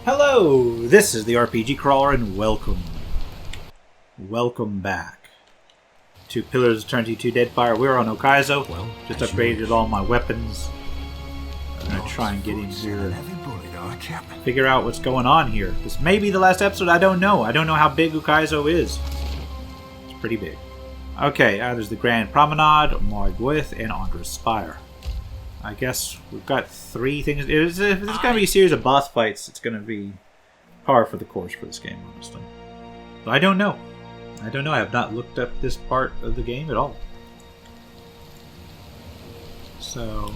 Hello, this is the RPG Crawler, and welcome back to Pillars of Eternity 2 Deadfire. We're on Okaizo. Well, just upgraded all my weapons. I'm going to try and get in here and figure out what's going on here. This may be the last episode, I don't know. I don't know how big Okaizo is. It's pretty big. Okay, there's the Grand Promenade, Morgwith, and Andra's Spire. I guess we've got three things. If there's going to be a series of boss fights, it's going to be par for the course for this game, honestly. But I don't know. I have not looked up this part of the game at all. So,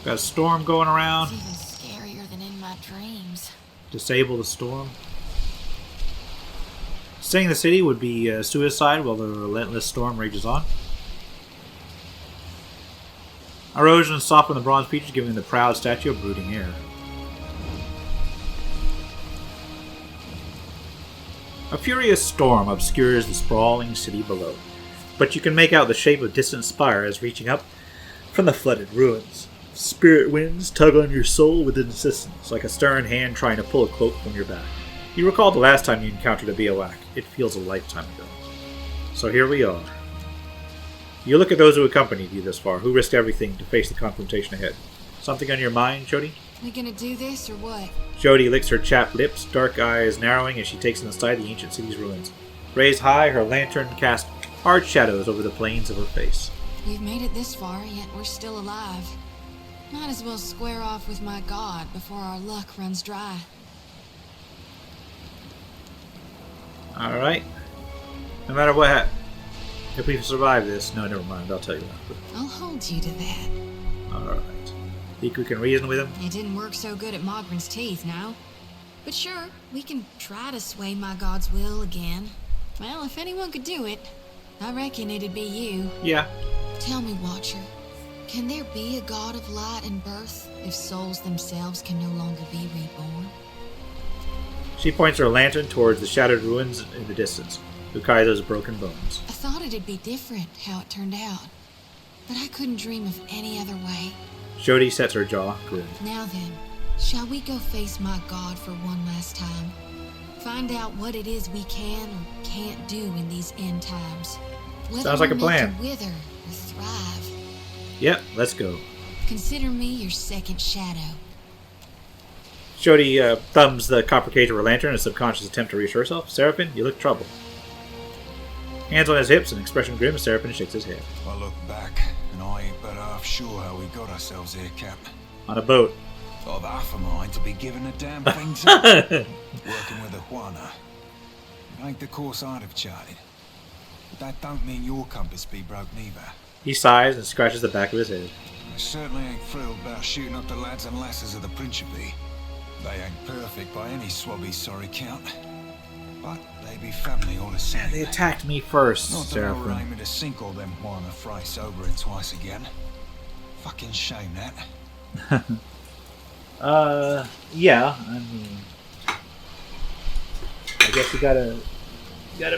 got a storm going around. It's even scarier than in my dreams. Disable the storm. Staying in the city would be suicide while the relentless storm rages on. Erosion softened the bronze features, giving the proud statue a brooding air. A furious storm obscures the sprawling city below, but you can make out the shape of distant spires reaching up from the flooded ruins. Spirit winds tug on your soul with insistence, like a stern hand trying to pull a cloak from your back. You recall the last time you encountered a Biowac. It feels a lifetime ago. So here we are. You look at those who accompanied you this far, who risked everything to face the confrontation ahead. Something on your mind, Jody? We gonna do this or what? Jody licks her chapped lips, dark eyes narrowing as she takes in the sight of the ancient city's ruins. Raised high, her lantern casts hard shadows over the plains of her face. We've made it this far, yet we're still alive. Might as well square off with my god before our luck runs dry. Alright. No matter what happens. If we survive this... No, never mind. I'll tell you after. I'll hold you to that. Alright. Think we can reason with him? It didn't work so good at Mogren's teeth, now. But sure, we can try to sway my god's will again. Well, if anyone could do it, I reckon it'd be you. Yeah. Tell me, Watcher, can there be a god of light and birth if souls themselves can no longer be reborn? She points her lantern towards the shattered ruins in the distance. Ukaizo's broken bones. I thought it'd be different how it turned out, but I couldn't dream of any other way. Jody sets her jaw, grin. Now then, shall we go face my god for one last time? Find out what it is we can or can't do in these end times. Whether Sounds like a we're meant plan. to wither or thrive. Yep, let's go. Consider me your second shadow. Jody thumbs the copper cage of her lantern in a subconscious attempt to reassure herself. Seraphim, you look troubled. Hands on his hips, an expression grim as Seraphim shakes his head. I look back, and I ain't but half sure how we got ourselves here, Cap. On a boat. I've half a mind to be giving a damn things up. Working with a Juana. It ain't the course I'd have charted. But that don't mean your compass be broke neither. He sighs and scratches the back of his head. I certainly ain't thrilled about shooting up the lads and lasses of the Principe. They ain't perfect by any swabby sorry count. But they be family all the same. They attacked me first, Not that I were Seraphim. aiming to sink all them Juana fry sober and twice again. Fucking shame that. Yeah, I mean... I guess you gotta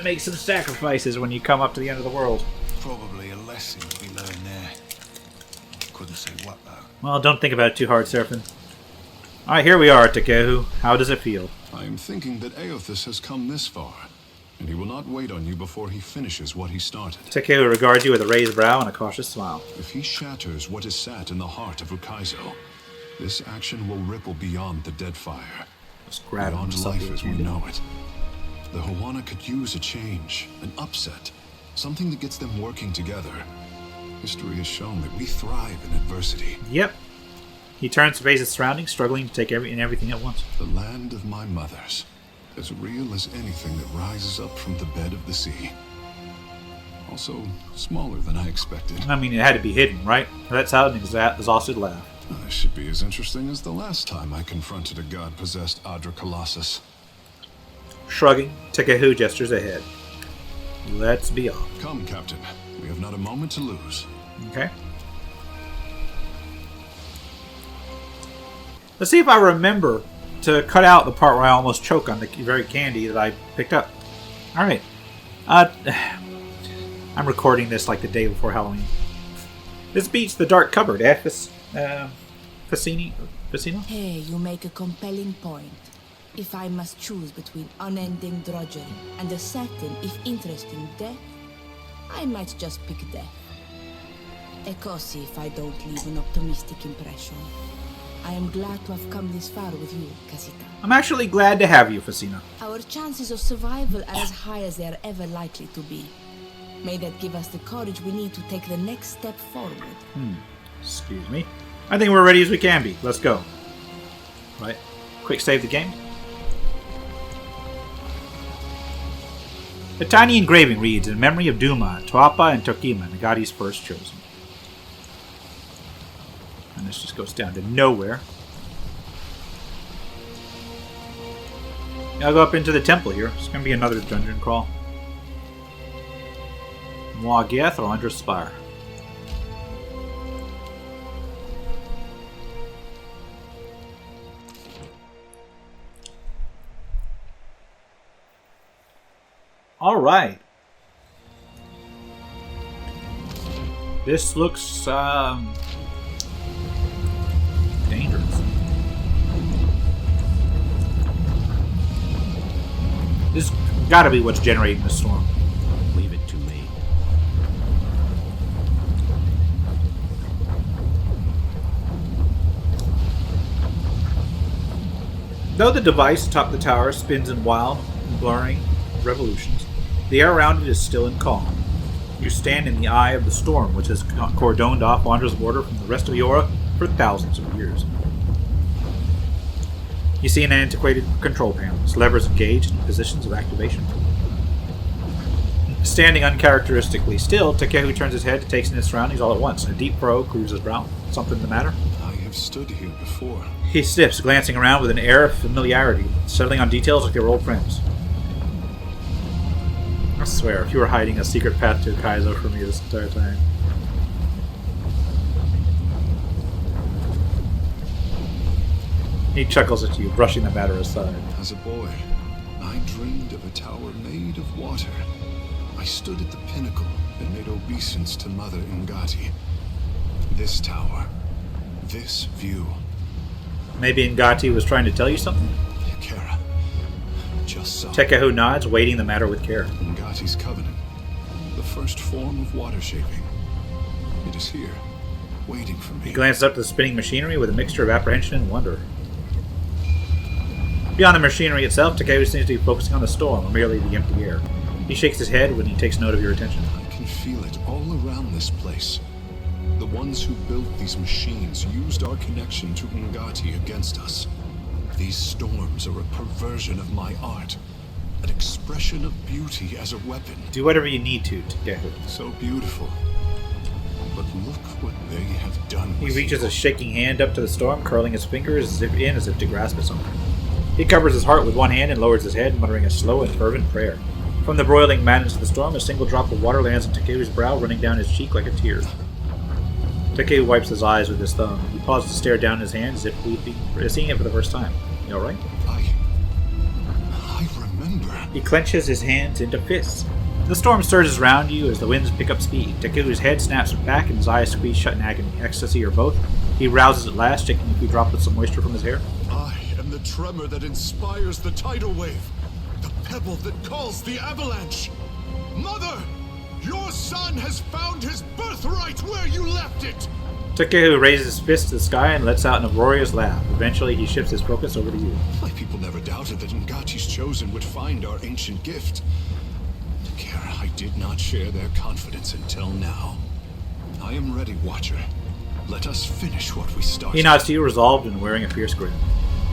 make some sacrifices when you come up to the end of the world. Probably a lesson to be learned there. Couldn't say what though. Well, don't think about it too hard, Seraphim. Alright, here we are, Takehu. How does it feel? I am thinking that Eothas has come this far, and he will not wait on you before he finishes what he started. Takehu regards you with a raised brow and a cautious smile. If he shatters what is sat in the heart of Ukaizo, this action will ripple beyond the Deadfire, Just grab him. beyond life as we know it. The Hawana could use a change, an upset, something that gets them working together. History has shown that we thrive in adversity. Yep. He turns to face his surroundings, struggling to take everything at once. The land of my mothers, as real as anything that rises up from the bed of the sea. Also, smaller than I expected. I mean, it had to be hidden, right? That's how an exhausted laugh. This should be as interesting as the last time I confronted a god-possessed Adra Colossus. Shrugging, Takehu gestures ahead. Let's be off. Come, Captain. We have not a moment to lose. Okay. Let's see if I remember to cut out the part where I almost choke on the very candy that I picked up. Alright. I'm recording this like the day before Halloween. This beats the Dark Cupboard, Facini? Vecino? Hey, you make a compelling point. If I must choose between unending drudgery and a certain, if interesting, death, I might just pick death. Ecosi if I don't leave an optimistic impression. I am glad to have come this far with you, Casita. I'm actually glad to have you, Vecino. Our chances of survival are as high as they are ever likely to be. May that give us the courage we need to take the next step forward. Excuse me. I think we're ready as we can be. Let's go. Right. Quick save the game. A tiny engraving reads, in memory of Duma, Tuapa, and Tokima, Nagati's first chosen. And this just goes down to nowhere. I'll go up into the temple here. It's going to be another dungeon crawl. Moageth or Under Spire. Alright. This looks dangerous. This gotta be what's generating the storm. Leave it to me. Though the device atop the tower spins in wild and blurring revolutions, the air around it is still and calm. You stand in the eye of the storm, which has cordoned off Wander's border from the rest of Eora for thousands of years. You see an antiquated control panel, its levers engaged in positions of activation. Standing uncharacteristically still, Takehu turns his head and takes in his surroundings all at once. A deep furrow curves his brow. Something the matter? I have stood here before. He sniffs, glancing around with an air of familiarity, settling on details like they were old friends. I swear, if you were hiding a secret path to Kaizo from me this entire time. He chuckles at you, brushing the matter aside. As a boy, I dreamed of a tower made of water. I stood at the pinnacle and made obeisance to Mother Ngati. This tower, this view. Maybe Ngati was trying to tell you something? Kara, just so. Takehu nods, weighing the matter with care. Ngati's covenant, the first form of water shaping. It is here, waiting for me. He glances up to the spinning machinery with a mixture of apprehension and wonder. Beyond the machinery itself, Takehu seems to be focusing on the storm, or merely the empty air. He shakes his head when he takes note of your attention. I can feel it all around this place. The ones who built these machines used our connection to Ngati against us. These storms are a perversion of my art, an expression of beauty as a weapon. Do whatever you need to, Takehu. So beautiful. But look what they have done. He with reaches you. a shaking hand up to the storm, curling his fingers as if to grasp at something. He covers his heart with one hand and lowers his head, muttering a slow and fervent prayer. From the broiling madness of the storm, a single drop of water lands on Takehu's brow, running down his cheek like a tear. Takehu wipes his eyes with his thumb. He pauses to stare down his hand as if seeing it for the first time. You alright? I remember. He clenches his hands into fists. The storm surges around you as the winds pick up speed. Takehu's head snaps back and his eyes squeeze shut in agony. Ecstasy or both. He rouses at last, shaking a few droplets of moisture from his hair. I am the tremor that inspires the tidal wave. The pebble that calls the avalanche. Mother! Your son has found his birthright where you left it! Takehu raises his fist to the sky and lets out an uproarious laugh. Eventually, he shifts his focus over to you. My people never doubted that Ngati's chosen would find our ancient gift. Kara, I did not share their confidence until now. I am ready, Watcher. Let us finish what we started. He nods to you, resolved and wearing a fierce grin.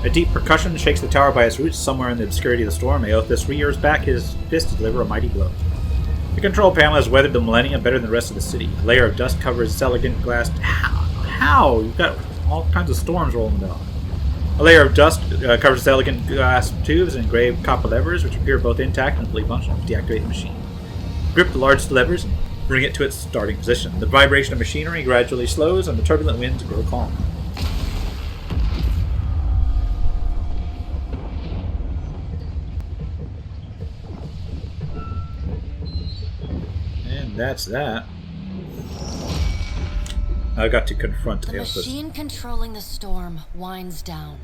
A deep percussion shakes the tower by its roots. Somewhere in the obscurity of the storm, Eothas rears back his fist to deliver a mighty blow. The control panel has weathered the millennia better than the rest of the city. A layer of dust covers its elegant glass. How? You've got all kinds of storms rolling down. A layer of dust covers its elegant glass tubes and engraved copper levers, which appear both intact and fully functional. Deactivate the machine. Grip the large levers and bring it to its starting position. The vibration of machinery gradually slows, and the turbulent winds grow calm. And that's that. I got to confront The Eothas. machine controlling the storm winds down.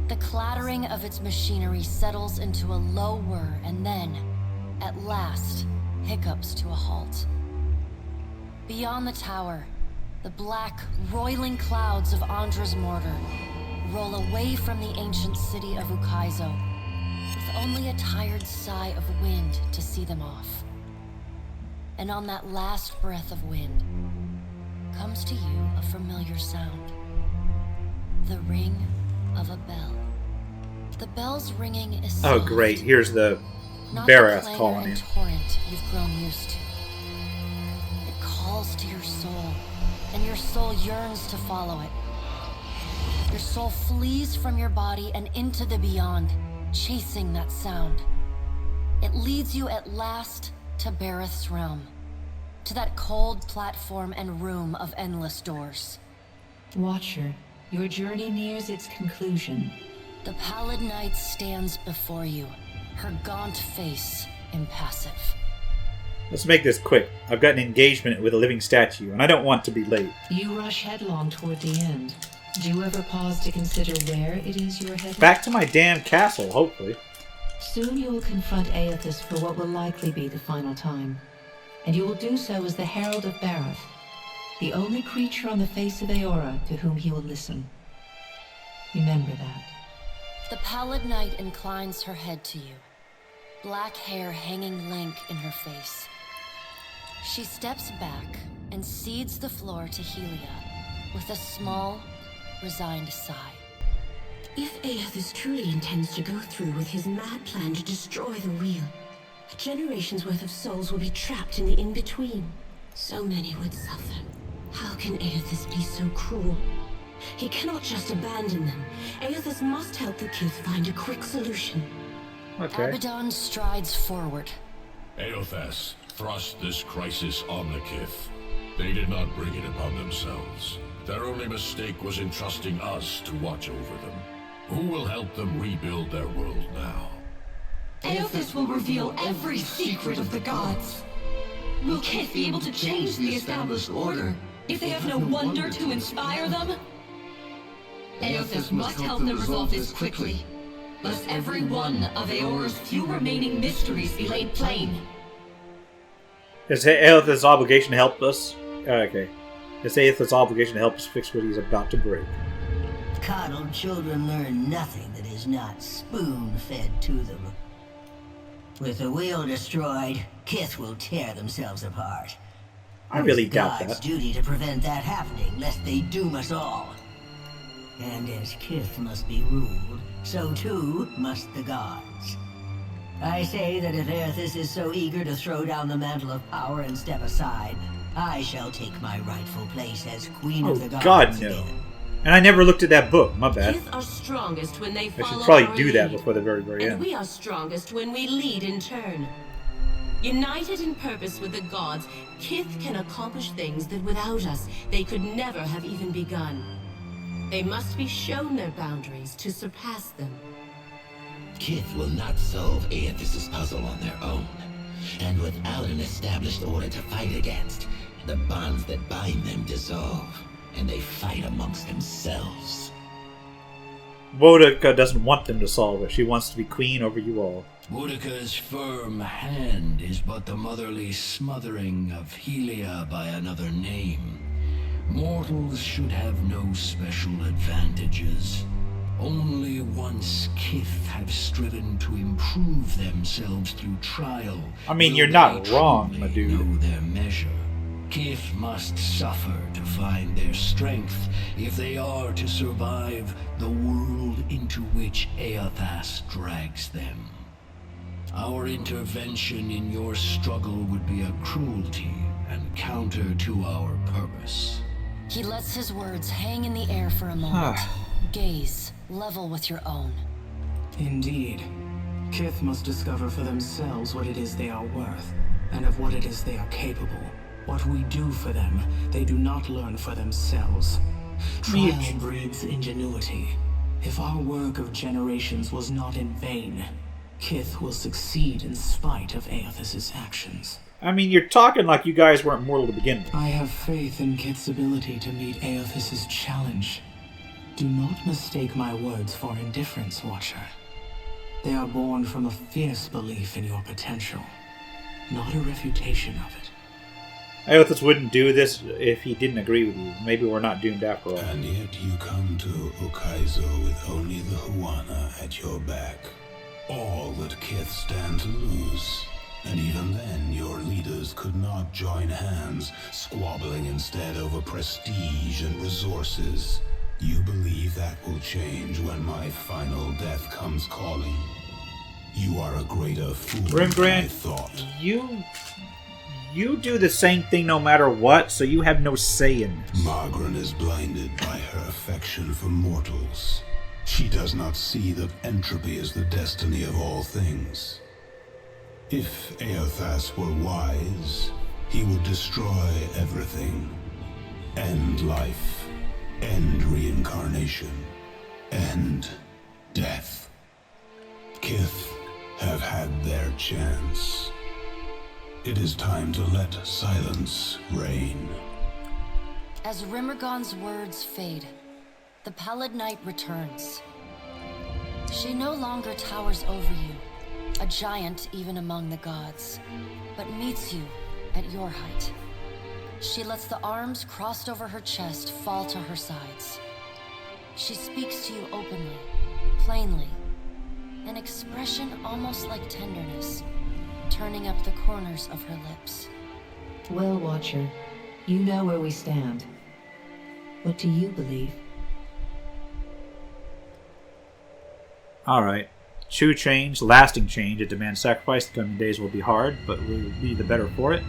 The clattering of its machinery settles into a low whir and then, at last, hiccups to a halt. Beyond the tower, the black, roiling clouds of Andra's mortar roll away from the ancient city of Ukaizo, with only a tired sigh of wind to see them off. And on that last breath of wind comes to you a familiar sound. The ring of a bell. The bell's ringing is soft. Oh, great. Here's the Not Barath the clangor calling and in. torrent you've grown used to. It calls to your soul, and your soul yearns to follow it. Your soul flees from your body and into the beyond, chasing that sound. It leads you at last to Barath's realm, to that cold platform and room of endless doors. Watcher, your journey nears its conclusion. The pallid knight stands before you, her gaunt face impassive. Let's make this quick. I've got an engagement with a living statue, and I don't want to be late. You rush headlong toward the end. Do you ever pause to consider where it is you are headed? Back to my damn castle, hopefully. Soon you will confront Eothas for what will likely be the final time. And you will do so as the Herald of Barath, the only creature on the face of Eora to whom he will listen. Remember that. The pallid knight inclines her head to you, black hair hanging lank in her face. She steps back and cedes the floor to Helia with a small, resigned sigh. If Eothas truly intends to go through with his mad plan to destroy the wheel, a generation's worth of souls will be trapped in the in-between. So many would suffer. How can Eothas be so cruel? He cannot just abandon them. Eothas must help the Kith find a quick solution. Okay. Abaddon strides forward. Eothas thrust this crisis on the Kith. They did not bring it upon themselves. Their only mistake was entrusting us to watch over them. Who will help them rebuild their world now? Eothas will reveal every secret of the gods. Will Kith be able to change the established order if they have no wonder to inspire them? Eothas must help them resolve this quickly, lest every one of Eora's few remaining mysteries be laid plain. Is Eothas' obligation to help us? Okay. It's Eothas' obligation to help us fix what he's about to break. Coddled children learn nothing that is not spoon-fed to them. With the wheel destroyed, Kith will tear themselves apart. I really It's doubt God's that. duty to prevent that happening, lest they doom us all. And as Kith must be ruled, so too must the gods. I say that if Eothas is so eager to throw down the mantle of power and step aside, I shall take my rightful place as Queen of the Oh, Gods God, no. again. And I never looked at that book. My bad. Kith are strongest when they I follow should probably our do that lead, before the very, very and end. we are strongest when we lead in turn. United in purpose with the gods, Kith can accomplish things that without us, they could never have even begun. They must be shown their boundaries to surpass them. Kith will not solve Eothas' puzzle on their own. And without an established order to fight against, the bonds that bind them dissolve, and they fight amongst themselves. Boudica doesn't want them to solve it. She wants to be queen over you all. Boudica's firm hand is but the motherly smothering of Helia by another name. Mortals should have no special advantages. Only once Kith have striven to improve themselves through trial. I mean, will you're not they wrong, my truly dude. know their measure. Kith must suffer to find their strength if they are to survive the world into which Eothas drags them. Our intervention in your struggle would be a cruelty and counter to our purpose. He lets his words hang in the air for a moment. Gaze level with your own. Indeed. Kith must discover for themselves what it is they are worth, and of what it is they are capable. What we do for them, they do not learn for themselves. Trial breeds ingenuity. If our work of generations was not in vain, Kith will succeed in spite of Eothas' actions. I mean, you're talking like you guys weren't mortal to begin with. I have faith in Kit's ability to meet Eothas' challenge. Do not mistake my words for indifference, Watcher. They are born from a fierce belief in your potential, not a refutation of it. Eothas wouldn't do this if he didn't agree with you. Maybe we're not doomed after all. And yet you come to Ukaizo with only the Huana at your back. All that Kith stand to lose. And even then, your leaders could not join hands, squabbling instead over prestige and resources. You believe that will change when my final death comes calling? You are a greater fool than I thought. You do the same thing no matter what, so you have no say in this. Margaret is blinded by her affection for mortals. She does not see that entropy is the destiny of all things. If Eothas were wise, he would destroy everything. End life. End reincarnation. End death. Kith have had their chance. It is time to let silence reign. As Rimmergon's words fade, the Pallid Knight returns. She no longer towers over you, a giant even among the gods, but meets you at your height. She lets the arms crossed over her chest fall to her sides. She speaks to you openly, plainly, an expression almost like tenderness, turning up the corners of her lips. Well, Watcher, you know where we stand. What do you believe? Alright. True change, lasting change. It demands sacrifice. The coming days will be hard, but we will be the better for it.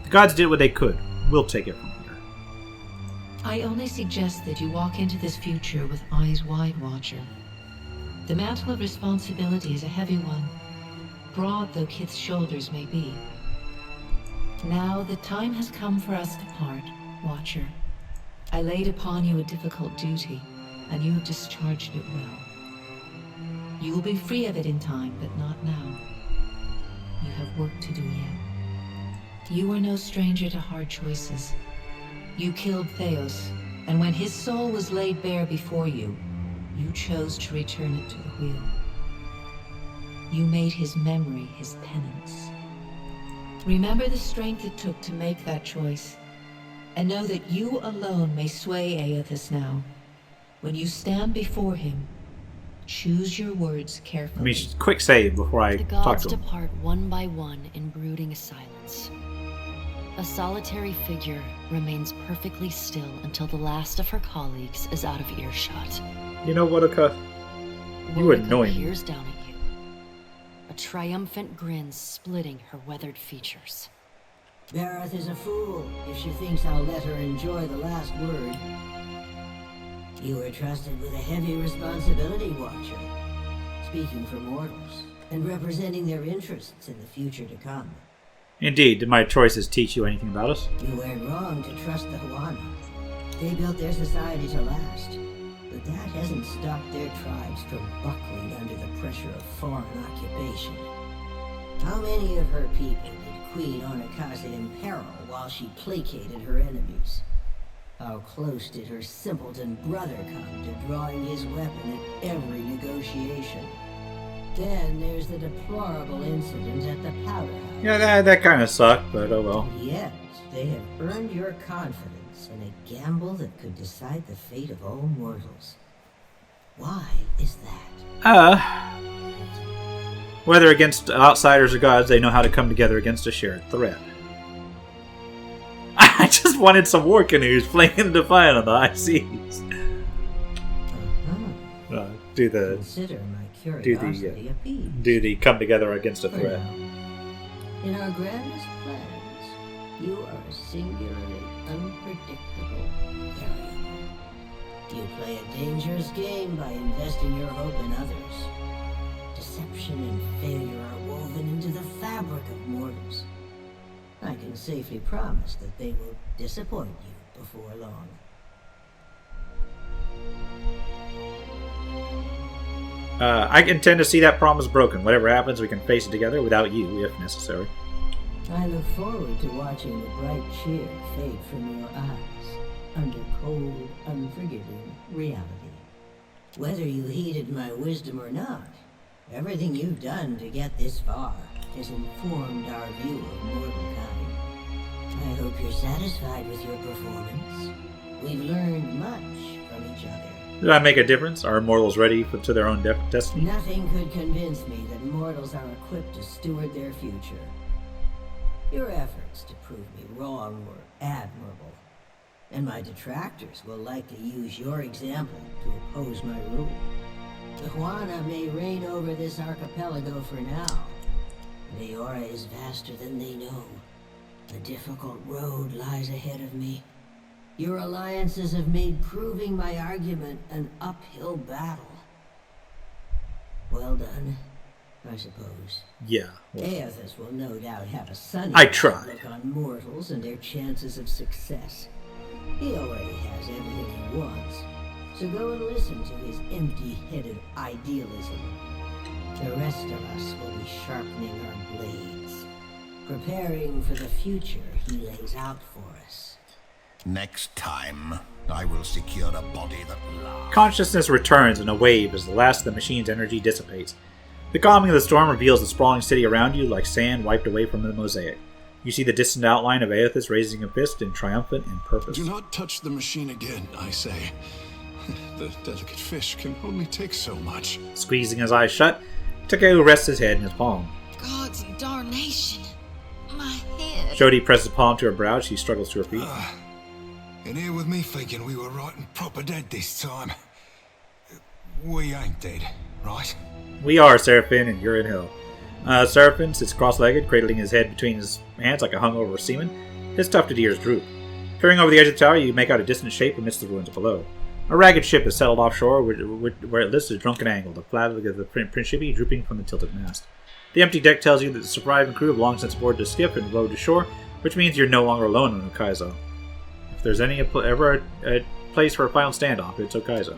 The gods did what they could. We'll take it from here. I only suggest that you walk into this future with eyes wide, Watcher. The mantle of responsibility is a heavy one, broad though Kith's shoulders may be. Now the time has come for us to part, Watcher. I laid upon you a difficult duty, and you have discharged it well. You will be free of it in time, but not now. You have work to do yet. You are no stranger to hard choices. You killed Theos, and when his soul was laid bare before you, you chose to return it to the wheel. You made his memory his penance. Remember the strength it took to make that choice, and know that you alone may sway Eothas now. When you stand before him, choose your words carefully. I mean, quick save before I The talk gods to him. depart one by one in brooding silence. A solitary figure remains perfectly still until the last of her colleagues is out of earshot. You know what, Aka? You annoy me. Peers down at you, a triumphant grin splitting her weathered features. Bareth is a fool if she thinks I'll let her enjoy the last word. You were trusted with a heavy responsibility, Watcher. Speaking for mortals, and representing their interests in the future to come. Indeed, did my choices teach you anything about us? You weren't wrong to trust the Huana. They built their society to last. But that hasn't stopped their tribes from buckling under the pressure of foreign occupation. How many of her people did Queen Onakaze imperil while she placated her enemies? How close did her simpleton brother come to drawing his weapon at every negotiation? Then there's the deplorable incident at the powder house. Yeah, that kind of sucked, but oh well. Yet, they have earned your confidence in a gamble that could decide the fate of all mortals. Why is that? Whether against outsiders or gods, they know how to come together against a shared threat. I just wanted some war canoes flanking Defiant on the high seas. Consider my curiosity appeased. Do the come together against a threat. In our grandest plans, you are a singularly unpredictable variable. You play a dangerous game by investing your hope in others. Deception and failure are woven into the fabric of mortals. I can safely promise that they will disappoint you before long. I intend to see that promise broken. Whatever happens, we can face it together without you, if necessary. I look forward to watching the bright cheer fade from your eyes under cold, unforgiving reality. Whether you heeded my wisdom or not, everything you've done to get this far has informed our view of mortal kind. I hope you're satisfied with your performance. We've learned much from each other. Did I make a difference? Are mortals ready to their own destiny? Nothing could convince me that mortals are equipped to steward their future. Your efforts to prove me wrong were admirable, and my detractors will likely use your example to oppose my rule. The Huana may reign over this archipelago for now. Eora is vaster than they know. A difficult road lies ahead of me. Your alliances have made proving my argument an uphill battle. Well done, I suppose. Yeah. Well, Eothas will no doubt have a sunny outlook on mortals and their chances of success. He already has everything he wants, so go and listen to his empty-headed idealism. The rest of us will be sharpening our blades, preparing for the future he lays out for us. Next time, I will secure a body that lasts. Consciousness returns in a wave as the last of the machine's energy dissipates. The calming of the storm reveals the sprawling city around you like sand wiped away from the mosaic. You see the distant outline of Eothas raising a fist in triumphant and purpose. Do not touch the machine again, I say. The delicate fish can only take so much. Squeezing his eyes shut, Takeo rests his head in his palm. God's darnation. My head. Jody presses a palm to her brow as she struggles to her feet. And here with me thinking we were right and proper dead this time. We ain't dead, right? We are, Seraphim, and you're in hell. Seraphim sits cross-legged, cradling his head between his hands like a hungover seaman. His tufted ears droop. Peering over the edge of the tower, you make out a distant shape amidst the ruins below. A ragged ship is settled offshore, where it lifts a drunken angle, the flag of the Principi drooping from the tilted mast. The empty deck tells you that the surviving crew have long since boarded the skiff and rowed to shore, which means you're no longer alone on Okaizo. If there's ever a place for a final standoff, it's Okaizo.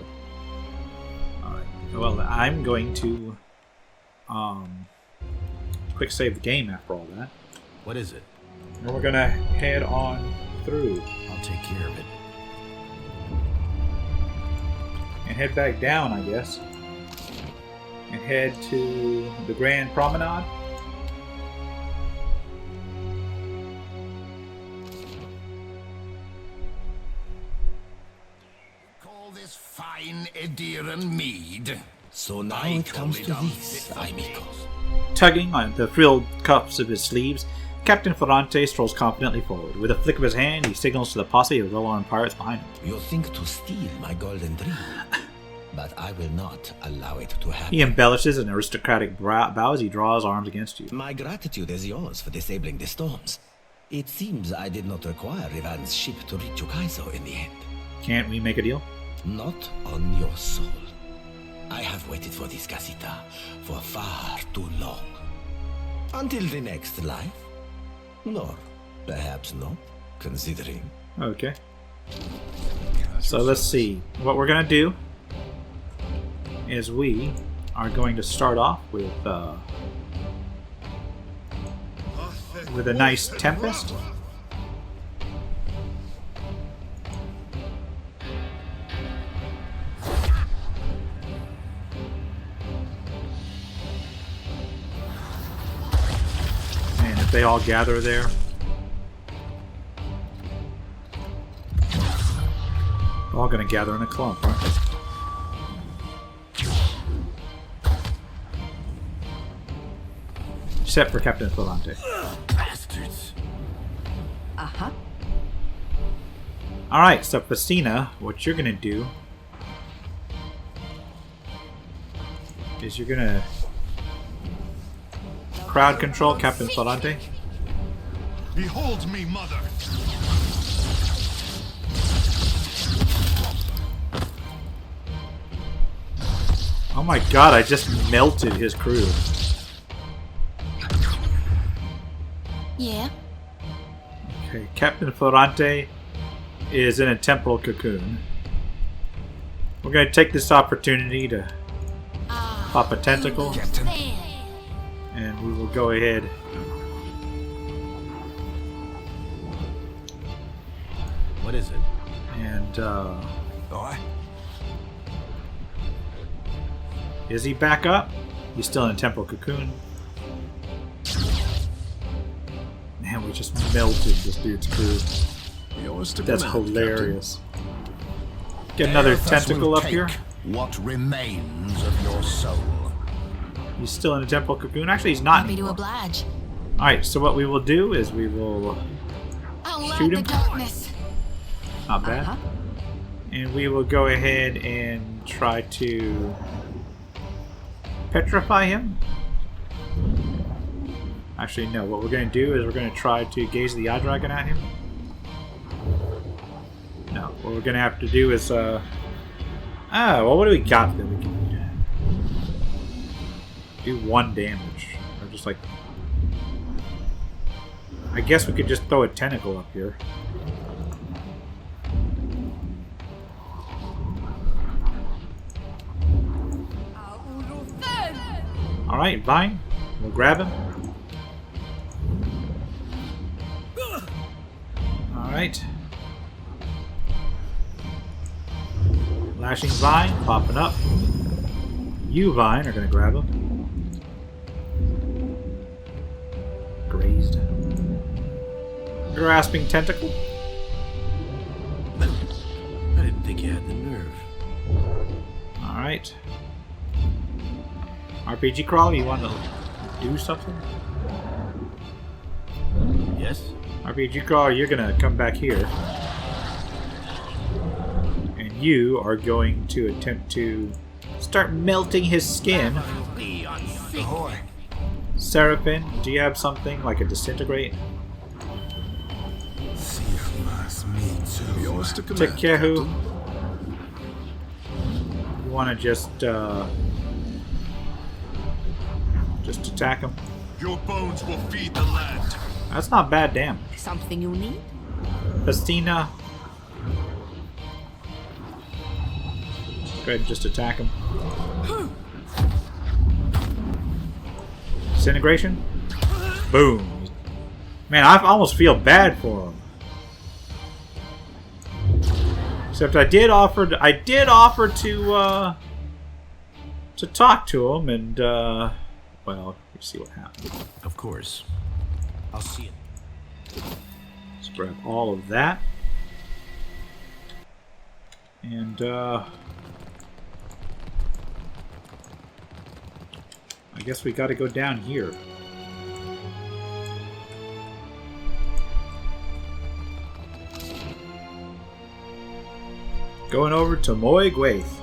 Alright, well, I'm going to quick save the game after all that. What is it? And we're gonna head on through. I'll take care of it. And head back down, I guess. And head to the Grand Promenade. Call this fine Ediran mead. So now it comes to this, amigos. Tugging on the frilled cuffs of his sleeves, Captain Ferrante strolls confidently forward. With a flick of his hand, he signals to the posse of well-armed pirates behind him. You think to steal my golden dream, but I will not allow it to happen. He embellishes an aristocratic bow as he draws arms against you. My gratitude is yours for disabling the storms. It seems I did not require Ivan's ship to reach Okaizo in the end. Can't we make a deal? Not on your soul. I have waited for this casita for far too long. Until the next life? Nor perhaps not, considering. Okay. So let's see. What we're going to do is we are going to start off with a nice Tempest. And if they all gather there, they're all going to gather in a clump, right? Except for Captain Ferrante. Bastards. Uh-huh. Alright, so Festina, what you're gonna do is you're gonna crowd control Captain Ferrante. Behold me, mother! Oh my god, I just melted his crew. Yeah. Okay, Captain Ferrante is in a temporal cocoon. We're going to take this opportunity to Pop a tentacle. And we will go ahead. What is it? And, is he back up? He's still in a temporal cocoon. Man, we just melted this dude's crew. That's hilarious. Get another tentacle up here. What remains of your soul? He's still in a temporal cocoon. Actually, he's not. Happy to oblige. Alright, so what we will do is we will shoot him. Not bad. And we will go ahead and try to petrify him. Actually, no. What we're going to do is we're going to try to gaze the eye dragon at him. No. What we're going to have to do is... well, what do we got that we can do 1 damage? Or just like... I guess we could just throw a tentacle up here. Alright, Vine. We'll grab him. Alright. Lashing Vine, popping up. You, Vine, are going to grab him. Grazed. Grasping Tentacle. I didn't think you had the nerve. Alright. RPG Crawler, you want to do something? Yes? RPG Crawler, you're going to come back here. And you are going to attempt to start melting his skin. Seraphim, do you have something like a disintegrate? Takehu, you want to just attack him? Your bones will feed the land. That's not bad, damn. Something you need? Festina. Go ahead and just attack him. Disintegration. Boom. Man, I almost feel bad for him. Except I did offer to talk to him, and well, we'll see what happens. Of course. I'll see it. Let's grab all of that. And I guess we got to go down here. Going over to Moy Gwaith.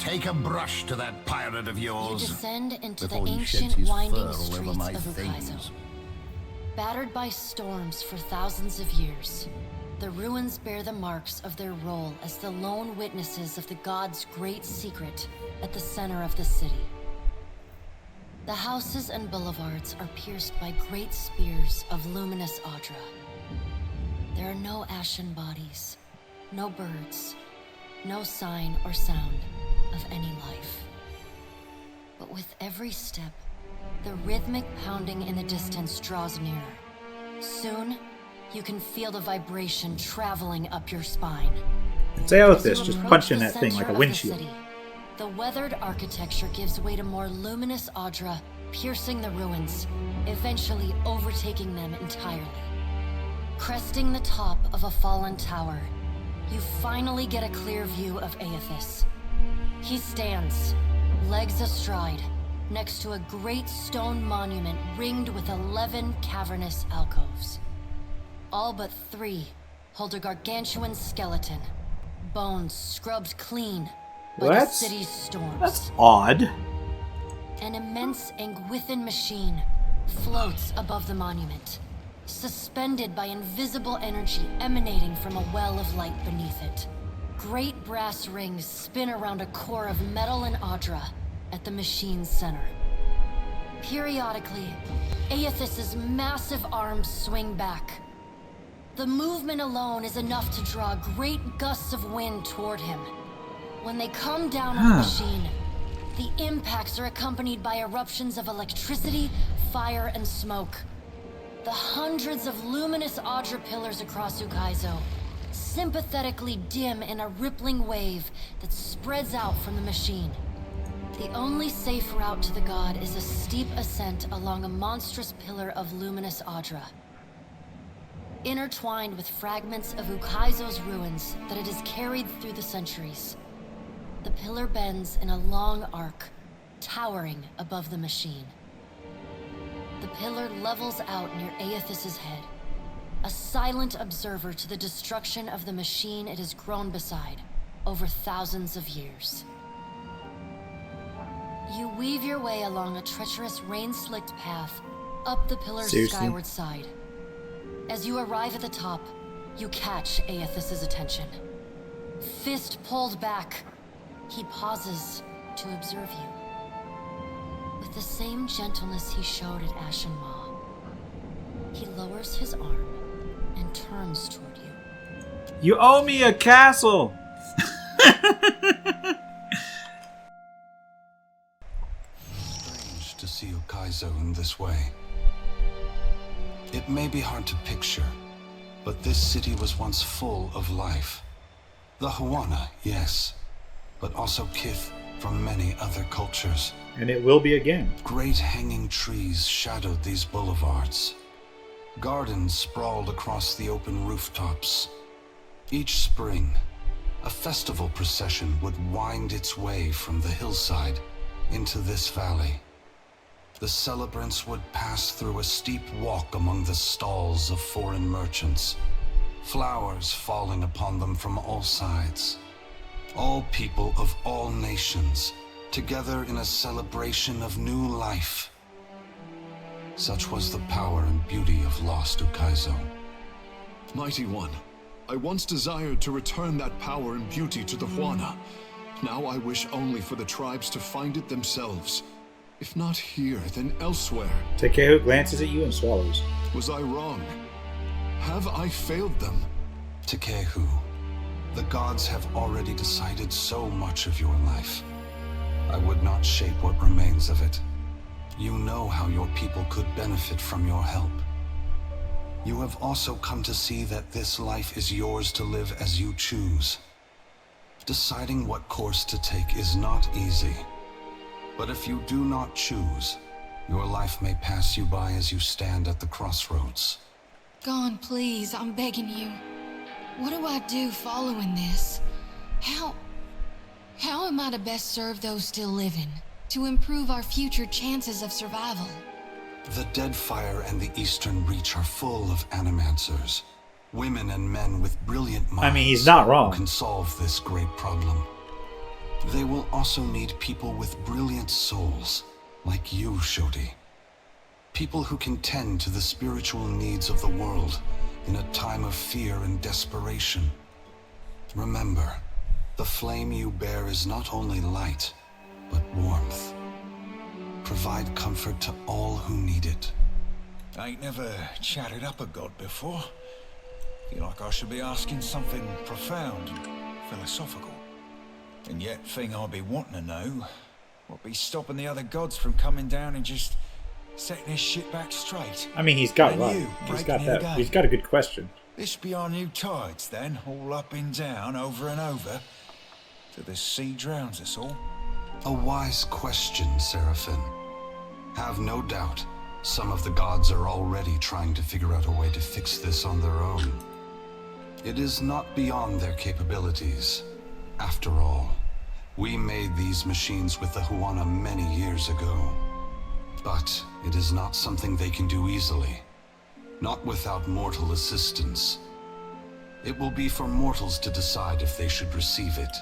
Take a brush to that pirate of You yours. descend into the before he sheds ancient his winding fur all over streets my of things. Ukaizo. Battered by storms for thousands of years, the ruins bear the marks of their role as the lone witnesses of the god's great secret at the center of the city. The houses and boulevards are pierced by great spears of luminous Audra. There are no ashen bodies, no birds, no sign or sound of any life. But with every step, the rhythmic pounding in the distance draws nearer. Soon, you can feel the vibration traveling up your spine. It's Eothas As you just approach punching the that thing like a center of the windshield. city, the weathered architecture gives way to more luminous Audra, piercing the ruins, eventually overtaking them entirely. Cresting the top of a fallen tower, you finally get a clear view of Eothas. He stands, legs astride, next to a great stone monument ringed with 11 cavernous alcoves. All but 3 hold a gargantuan skeleton, bones scrubbed clean by the city's storms. That's odd. An immense Angwithan machine floats above the monument, suspended by invisible energy emanating from a well of light beneath it. Great brass rings spin around a core of metal and Audra at the machine's center. Periodically, Eothas's massive arms swing back. The movement alone is enough to draw great gusts of wind toward him. When they come down on the machine, the impacts are accompanied by eruptions of electricity, fire, and smoke. The hundreds of luminous Audra pillars across Ukaizo sympathetically dim in a rippling wave that spreads out from the machine. The only safe route to the god is a steep ascent along a monstrous pillar of luminous Audra. Intertwined with fragments of Ukaizo's ruins that it has carried through the centuries. The pillar bends in a long arc, towering above the machine. The pillar levels out near Eothas' head, a silent observer to the destruction of the machine it has grown beside over thousands of years. You weave your way along a treacherous rain-slicked path up the pillar's skyward side. As you arrive at the top, you catch Eothas' attention. Fist pulled back, he pauses to observe you. With the same gentleness he showed at Ashen Maw, he lowers his arm and turns toward you. You owe me a castle! Strange to see Ukaizo in this way. It may be hard to picture, but this city was once full of life. The Huana, yes, but also kith from many other cultures. And it will be again. Great hanging trees shadowed these boulevards. Gardens sprawled across the open rooftops. Each spring, a festival procession would wind its way from the hillside into this valley. The celebrants would pass through a steep walk among the stalls of foreign merchants, flowers falling upon them from all sides. All people of all nations, together in a celebration of new life. Such was the power and beauty of lost Ukaizo. Mighty One, I once desired to return that power and beauty to the Huana. Now I wish only for the tribes to find it themselves. If not here, then elsewhere. Takeo glances at you and swallows. Was I wrong? Have I failed them? Takeo, the gods have already decided so much of your life. I would not shape what remains of it. You know how your people could benefit from your help. You have also come to see that this life is yours to live as you choose. Deciding what course to take is not easy. But if you do not choose, your life may pass you by as you stand at the crossroads. Gon, please, I'm begging you. What do I do following this? How am I to best serve those still living? To improve our future chances of survival? The Deadfire and the Eastern Reach are full of animancers. Women and men with brilliant minds. I mean, he's not wrong. Who can solve this great problem. They will also need people with brilliant souls, like you, Shodi. People who can tend to the spiritual needs of the world in a time of fear and desperation. Remember, the flame you bear is not only light, but warmth. Provide comfort to all who need it. I ain't never chatted up a god before. Feel like I should be asking something profound and philosophical. And yet, thing I'll be wanting to know, what be stopping the other gods from coming down and just setting this shit back straight? I mean, he's got And right. you He's got breaking that. the He's game. got a good question. This be our new tides then, all up and down, over and over, till the sea drowns us all. A wise question, Seraphim. Have no doubt, some of the gods are already trying to figure out a way to fix this on their own. It is not beyond their capabilities. After all, we made these machines with the Huana many years ago. But it is not something they can do easily. Not without mortal assistance. It will be for mortals to decide if they should receive it.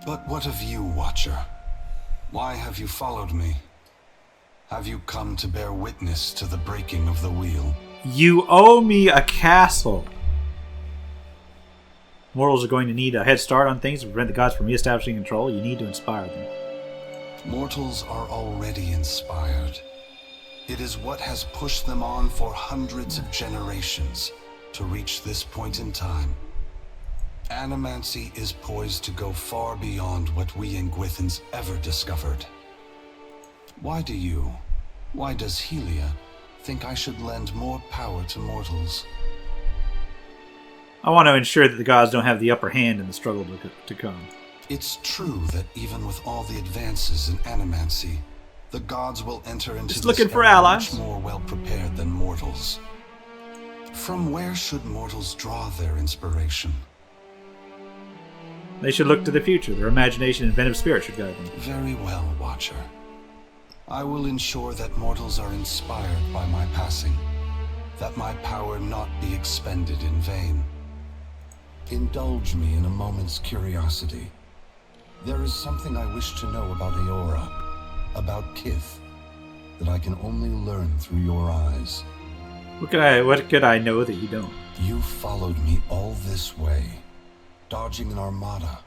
But what of you, Watcher? Why have you followed me? Have you come to bear witness to the breaking of the wheel? You owe me a castle. Mortals are going to need a head start on things to prevent the gods from reestablishing control. You need to inspire them. Mortals are already inspired. It is what has pushed them on for hundreds of generations to reach this point in time. Animancy is poised to go far beyond what we Ingwithans ever discovered. Why does Helia think I should lend more power to mortals? I want to ensure that the gods don't have the upper hand in the struggle to come. It's true that even with all the advances in Animancy, the gods will enter into Just looking this for era allies. much more well-prepared than mortals. From where should mortals draw their inspiration? They should look to the future. Their imagination and inventive spirit should guide them. Very well, Watcher. I will ensure that mortals are inspired by my passing, that my power not be expended in vain. Indulge me in a moment's curiosity. There is something I wish to know about Eora, about Kith, that I can only learn through your eyes. What could I know that you don't? You followed me all this way, dodging an armada,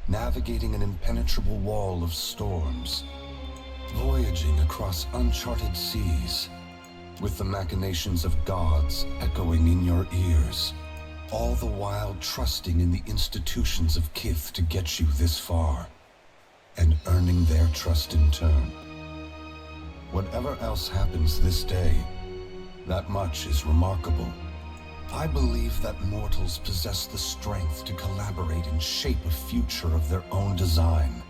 navigating an impenetrable wall of storms, voyaging across uncharted seas, with the machinations of gods echoing in your ears, all the while trusting in the institutions of Kith to get you this far, and earning their trust in turn. Whatever else happens this day, that much is remarkable. I believe that mortals possess the strength to collaborate and shape a future of their own design.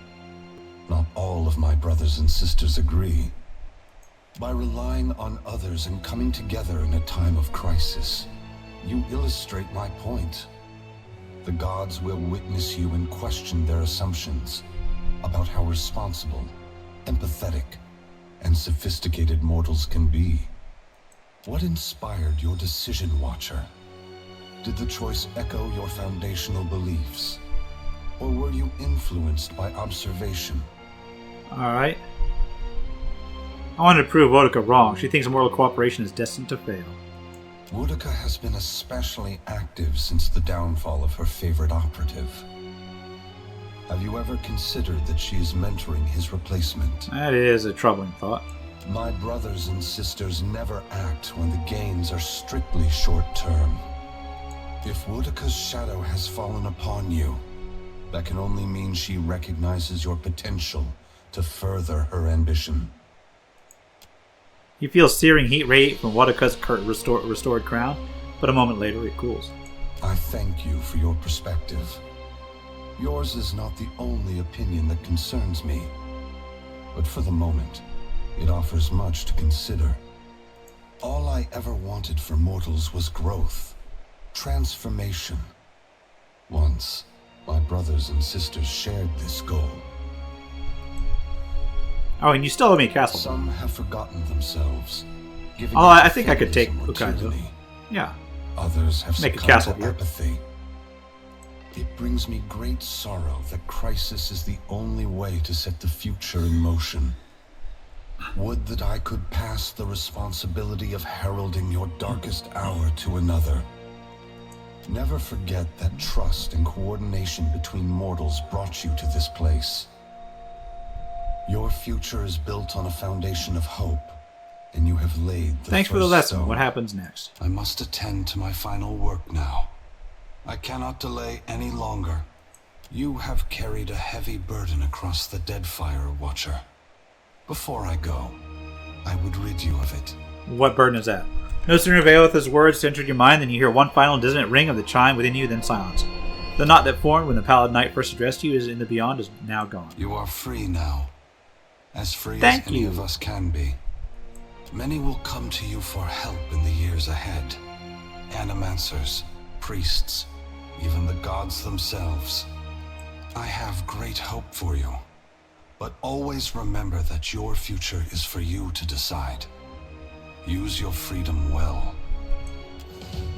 Not all of my brothers and sisters agree. By relying on others and coming together in a time of crisis, you illustrate my point. The gods will witness you and question their assumptions about how responsible, empathetic, and sophisticated mortals can be. What inspired your decision, Watcher? Did the choice echo your foundational beliefs? Or were you influenced by observation? Alright. I wanted to prove Boudica wrong. She thinks mortal cooperation is destined to fail. Boudica has been especially active since the downfall of her favorite operative. Have you ever considered that she is mentoring his replacement? That is a troubling thought. My brothers and sisters never act when the gains are strictly short-term. If Boudica's shadow has fallen upon you, that can only mean she recognizes your potential to further her ambition. You feel searing heat radiate from Boudica's restored crown, but a moment later it cools. I thank you for your perspective. Yours is not the only opinion that concerns me, but for the moment, it offers much to consider. All I ever wanted for mortals was growth, transformation. Once, my brothers and sisters shared this goal. Oh, and you still owe me a castle. Some have forgotten themselves. I think I could take Ukaizo. Yeah. Others have make a succumbed castle to here. apathy. It brings me great sorrow that crisis is the only way to set the future in motion. Would that I could pass the responsibility of heralding your darkest hour to another. Never forget that trust and coordination between mortals brought you to this place. Your future is built on a foundation of hope, and you have laid the Thanks for the first lesson. stone. What happens next? I must attend to my final work now. I cannot delay any longer. You have carried a heavy burden across the Deadfire, Watcher. Before I go, I would rid you of it. What burden is that? No sooner have Eothas' words entered your mind than you hear one final dissonant ring of the chime within you, then silence. The knot that formed when the pallid knight first addressed you is in the beyond is now gone. You are free now. As free Thank as any you. of us can be. Many will come to you for help in the years ahead. Animancers, priests, even the gods themselves. I have great hope for you. But always remember that your future is for you to decide. Use your freedom well.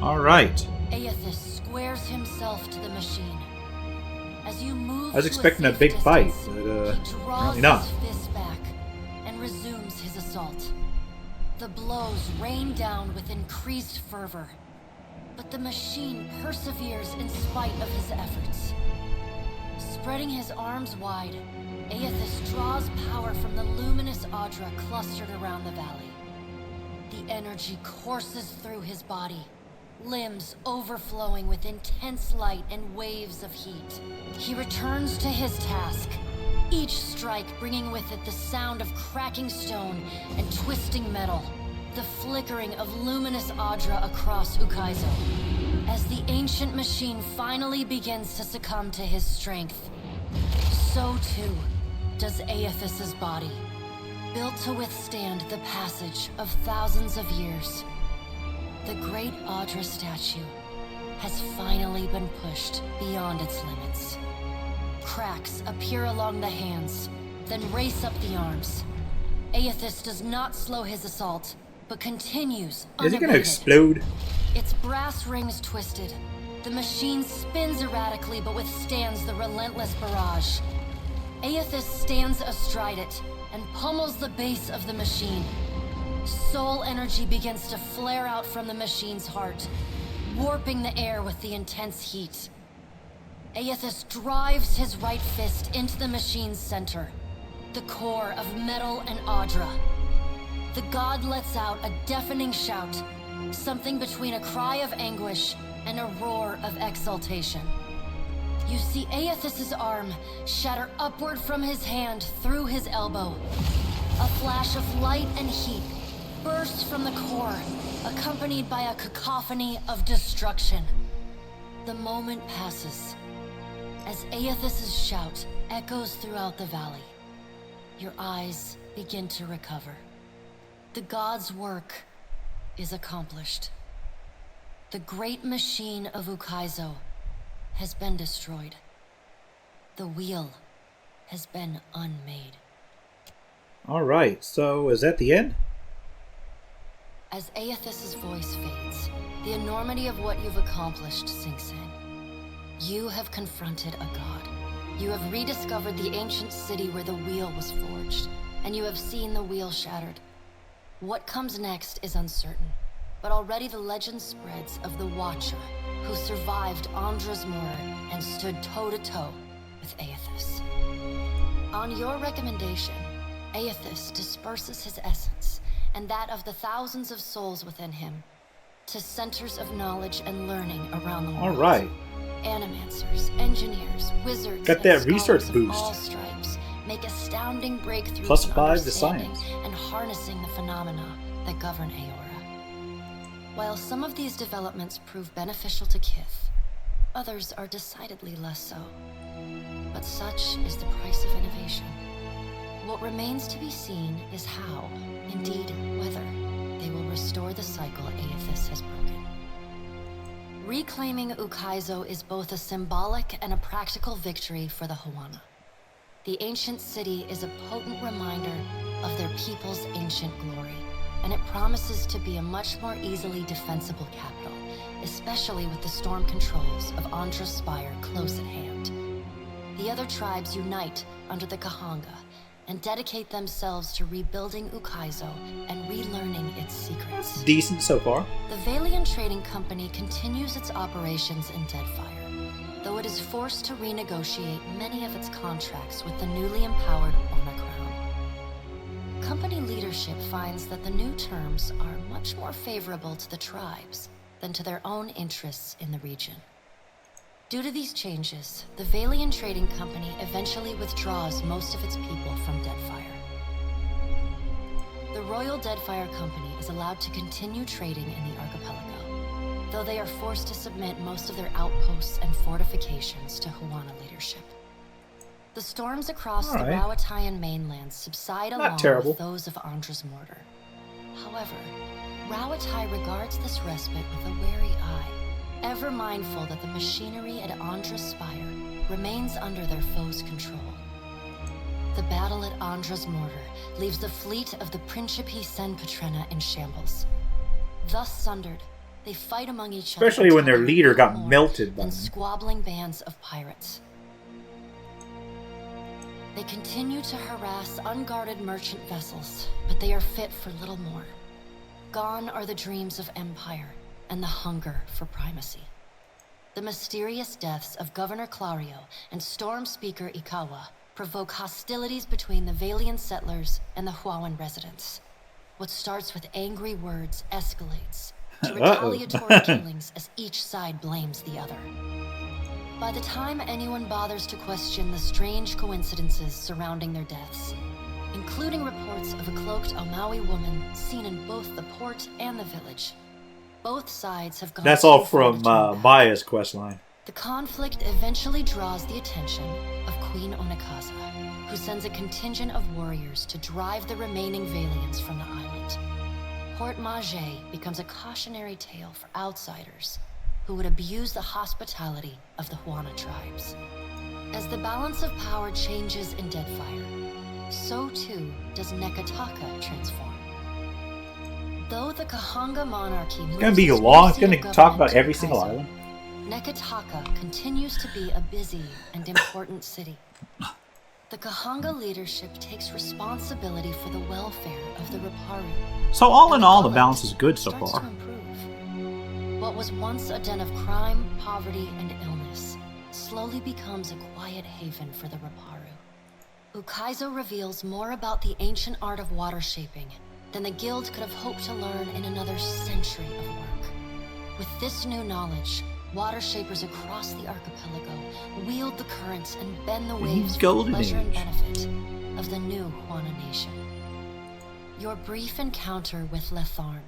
Alright. Eothas squares himself to the machine. As you move I was to expecting a safe big fight, distance, but he draws apparently not. his fist back and resumes his assault. The blows rain down with increased fervor, but the machine perseveres in spite of his efforts. Spreading his arms wide, Eothas draws power from the luminous Audra clustered around the valley. The energy courses through his body, limbs overflowing with intense light and waves of heat. He returns to his task, each strike bringing with it the sound of cracking stone and twisting metal, the flickering of luminous Adra across Ukaizo. As the ancient machine finally begins to succumb to his strength, so too does Eothas' body, built to withstand the passage of thousands of years. The great Adra statue has finally been pushed beyond its limits. Cracks appear along the hands, then race up the arms. Eothas does not slow his assault, but continues unabated. Is it gonna explode? Its brass rings twisted. The machine spins erratically but withstands the relentless barrage. Eothas stands astride it and pummels the base of the machine. Soul energy begins to flare out from the machine's heart, warping the air with the intense heat. Eothas drives his right fist into the machine's center, the core of metal and Adra. The god lets out a deafening shout, something between a cry of anguish and a roar of exultation. You see Eothas' arm shatter upward from his hand through his elbow. A flash of light and heat bursts from the core, accompanied by a cacophony of destruction. The moment passes as Eothas' shout echoes throughout the valley. Your eyes begin to recover. The god's work is accomplished. The great machine of Ukaizo has been destroyed. The wheel has been unmade. Alright, so is that the end? As Eothas' voice fades, the enormity of what you've accomplished sinks in. You have confronted a god. You have rediscovered the ancient city where the wheel was forged, and you have seen the wheel shattered. What comes next is uncertain, but already the legend spreads of the Watcher who survived Andra's murder and stood toe-to-toe with Eothas. On your recommendation, Eothas disperses his essence and that of the thousands of souls within him to centers of knowledge and learning around the world. All right. Animancers, engineers, wizards, got that and research scholars of boost. all stripes make astounding breakthroughs Plus in 5 to understanding science. and harnessing the phenomena that govern Eora. While some of these developments prove beneficial to Kith, others are decidedly less so. But such is the price of innovation. What remains to be seen is how, indeed whether, they will restore the cycle Eothas has broken. Reclaiming Ukaizo is both a symbolic and a practical victory for the Huana. The ancient city is a potent reminder of their people's ancient glory, and it promises to be a much more easily defensible capital, especially with the storm controls of Andra's Spire close at hand. The other tribes unite under the Kahanga and dedicate themselves to rebuilding Ukaizo and relearning its secrets. Decent so far. The Valian Trading Company continues its operations in Deadfire, though it is forced to renegotiate many of its contracts with the newly empowered Ona Crown. Company leadership finds that the new terms are much more favorable to the tribes than to their own interests in the region. Due to these changes, the Valian Trading Company eventually withdraws most of its people from Deadfire. The Royal Deadfire Company is allowed to continue trading in the archipelago, though they are forced to submit most of their outposts and fortifications to Huana leadership. The storms across the Rauatayan mainland subside along with those of Andra's mortar. However, Rauatai regards this respite with a wary eye, ever mindful that the machinery at Andra's Spire remains under their foes' control. The battle at Andra's mortar leaves the fleet of the Principe Sen Patrena in shambles. Thus sundered, they fight among each other. Especially when their leader got melted by them. Squabbling bands of pirates. They continue to harass unguarded merchant vessels, but they are fit for little more. Gone are the dreams of empire and the hunger for primacy. The mysterious deaths of Governor Clario and Storm Speaker Ikawa provoke hostilities between the Valian settlers and the Huawan residents. What starts with angry words escalates, to retaliatory killings as each side blames the other. By the time anyone bothers to question the strange coincidences surrounding their deaths, including reports of a cloaked Omawi woman seen in both the port and the village, both sides have gone. That's all from Maya's questline. The conflict eventually draws the attention of Queen Onekaza, who sends a contingent of warriors to drive the remaining Valians from the island. Port Mage becomes a cautionary tale for outsiders who would abuse the hospitality of the Huana tribes. As the balance of power changes in Deadfire, so too does Nekataka transform. Though the Kahanga monarchy it's gonna be long. It's gonna talk about every single island. Nekataka continues to be a busy and important city. The Kahanga leadership takes responsibility for the welfare of the Riparu. So all in all, the balance is good so far. What was once a den of crime, poverty, and illness slowly becomes a quiet haven for the Riparu. Ukaizo reveals more about the ancient art of water shaping than the guild could have hoped to learn in another century of work. With this new knowledge, water shapers across the archipelago wield the currents and bend the waves for the pleasure and benefit of the new Huana nation. Your brief encounter with Letharn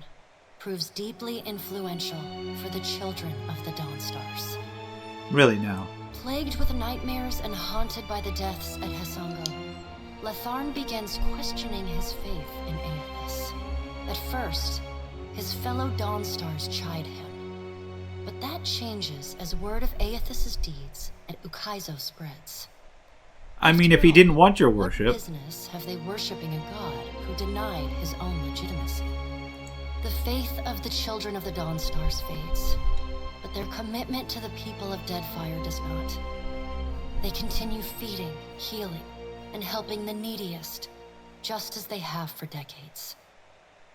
proves deeply influential for the children of the Dawnstars. Really now. Plagued with nightmares and haunted by the deaths at Hesango, Letharn begins questioning his faith in Eothas. At first, his fellow Dawnstars chide him. But that changes as word of Eothas' deeds at Ukaizo spreads. I mean, if he didn't want your What worship. business have they worshipping a god who denied his own legitimacy? The faith of the children of the Dawnstars fades, but their commitment to the people of Deadfire does not. They continue feeding, healing, and helping the neediest, just as they have for decades.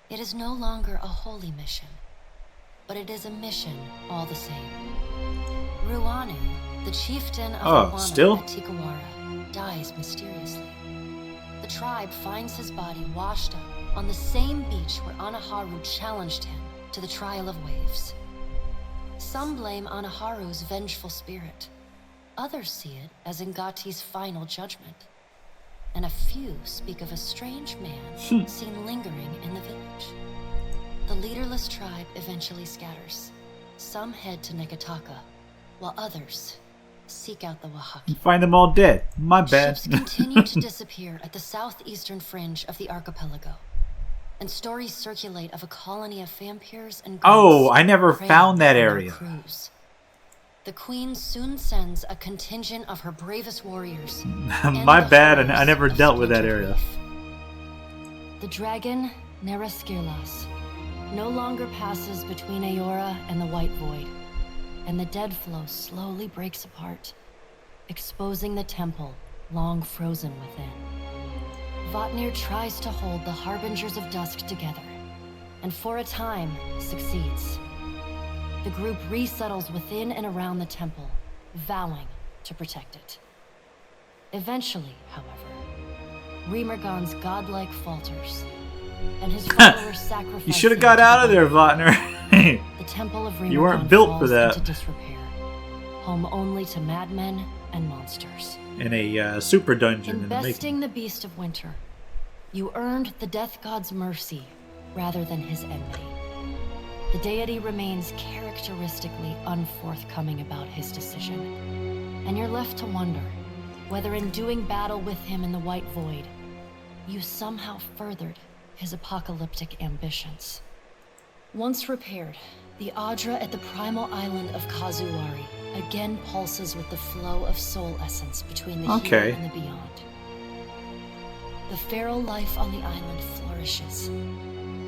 It is no longer a holy mission, but it is a mission all the same. Ruanu, the chieftain of Huana at Tikawara, dies mysteriously. The tribe finds his body washed up on the same beach where Anaharu challenged him to the trial of waves. Some blame Anaharu's vengeful spirit. Others see it as Ngati's final judgment. And a few speak of a strange man seen lingering in the village. The leaderless tribe eventually scatters. Some head to Nekataka, while others seek out the Wahaki. Find them all dead. My bad. Ships continue to disappear at the southeastern fringe of the archipelago, and stories circulate of a colony of vampires and Oh, I never found that area. Cruise. The queen soon sends a contingent of her bravest warriors. My bad, and I never dealt with that area. The dragon, Neraskirlas, no longer passes between Eora and the White Void, and the dead flow slowly breaks apart, exposing the temple long frozen within. Vatnir tries to hold the Harbingers of Dusk together, and for a time succeeds. The group resettles within and around the temple, vowing to protect it. Eventually, however, Remergon's godlike falters, and his followers sacrifice. You should have got out of there, Vatnir. The temple of Remergon you weren't built for that. into disrepair, home only to madmen and monsters. In a super dungeon. Investing the Beast of Winter, you earned the Death God's mercy rather than his enmity. The deity remains characteristically unforthcoming about his decision, and you're left to wonder whether in doing battle with him in the White Void, you somehow furthered his apocalyptic ambitions. Once repaired, the Adra at the primal island of Kazuwari again pulses with the flow of soul essence between the here and the beyond. The feral life on the island flourishes.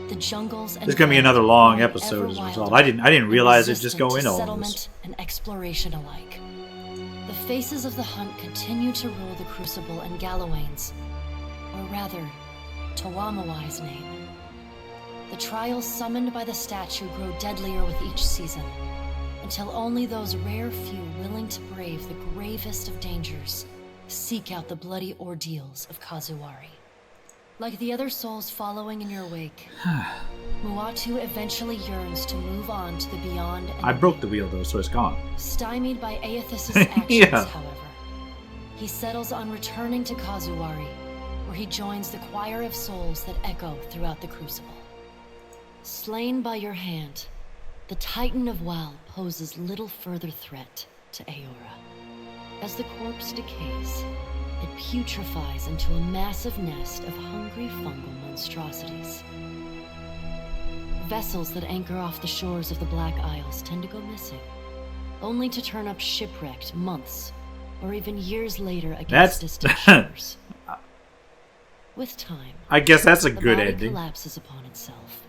The jungles and there's gonna be another long episode as a result. I didn't realize it'd just go into all settlement this. And exploration alike. The faces of the hunt continue to rule the Crucible and Galawains, or rather, Tawamawai's name. The trials summoned by the statue grow deadlier with each season, until only those rare few willing to brave the gravest of dangers seek out the bloody ordeals of Kazuwari. Like the other souls following in your wake, Muatu eventually yearns to move on to the beyond. And I broke the wheel though, so it's gone. Stymied by Eothas' actions, Yeah. however, he settles on returning to Kazuari, where he joins the choir of souls that echo throughout the Crucible. Slain by your hand, the Titan of Wal poses little further threat to Eora. As the corpse decays, it putrefies into a massive nest of hungry fungal monstrosities. Vessels that anchor off the shores of the Black Isles tend to go missing, only to turn up shipwrecked months or even years later against distant shores. With time, I guess that's a the good body ending. collapses upon itself,